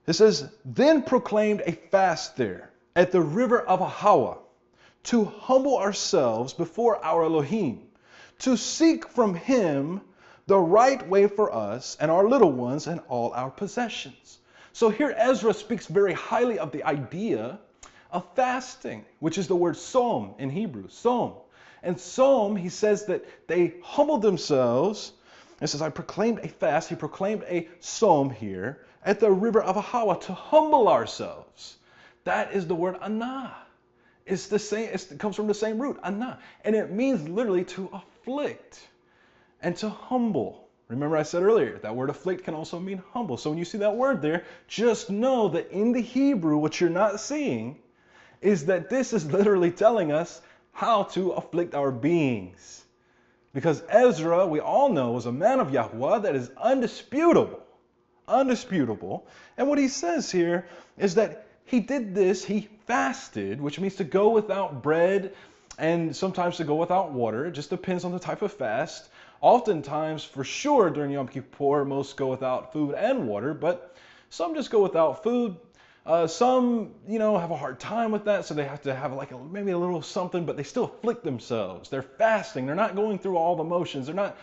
It says, then proclaimed a fast there at the river of YaHuWaH, to humble ourselves before our Elohim, to seek from him the right way for us and our little ones and all our possessions. So here Ezra speaks very highly of the idea of fasting, which is the word Tsom in Hebrew, Tsom. And Tsom, he says that they humbled themselves. It says, I proclaimed a fast. He proclaimed a Tsom here at the river of YaHuWaH to humble ourselves. That is the word Anah. It's the same, it comes from the same root, Anah. And it means literally to afflict and to humble. Remember I said earlier, that word afflict can also mean humble. So when you see that word there, just know that in the Hebrew, what you're not seeing is that this is literally telling us how to afflict our beings. Because Ezra, we all know, was a man of YaHuWaH that is undisputable. Undisputable. And what he says here is that he did this, he fasted, which means to go without bread and sometimes to go without water. It just depends on the type of fast. Oftentimes, for sure, during Yom Kippur, most go without food and water, but some just go without food. Some, have a hard time with that, so they have to have maybe a little something, but they still afflict themselves. They're fasting. They're not going through all the motions. They're not,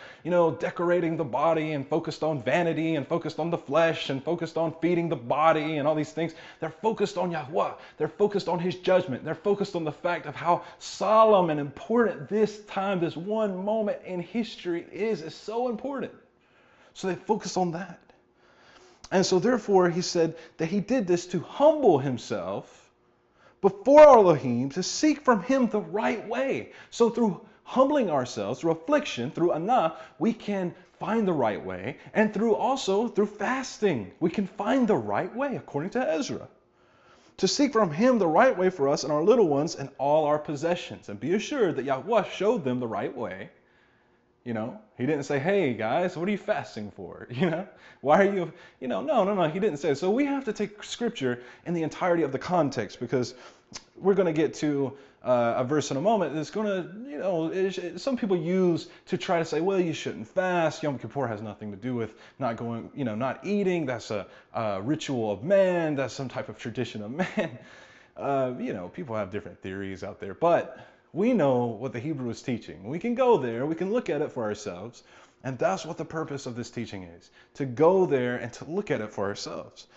decorating the body and focused on vanity and focused on the flesh and focused on feeding the body and all these things. They're focused on YaHuWaH. They're focused on his judgment. They're focused on the fact of how solemn and important this time, this one moment in history is. It's so important. So they focus on that. And so therefore, he said that he did this to humble himself before our Elohim, to seek from him the right way. So through humbling ourselves, through affliction, through Anah, we can find the right way. And through fasting, we can find the right way, according to Ezra. To seek from him the right way for us and our little ones and all our possessions. And be assured that YaHuWaH showed them the right way. He didn't say, hey guys, what are you fasting for? Why are you, no, he didn't say it. So we have to take scripture in the entirety of the context, because we're going to get to a verse in a moment that's going to, some people use to try to say, well, you shouldn't fast. Yom Kippur has nothing to do with not going, not eating. That's a ritual of man. That's some type of tradition of man. People have different theories out there, but we know what the Hebrew is teaching. We can go there, we can look at it for ourselves, and that's what the purpose of this teaching is, to go there and to look at it for ourselves.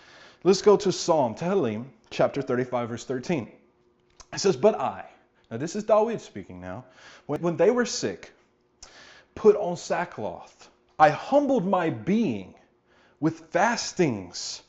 Let's go to Psalm, Tehillim, chapter 35, verse 13. It says, but I, now this is David speaking now, when they were sick, put on sackcloth. I humbled my being with fastings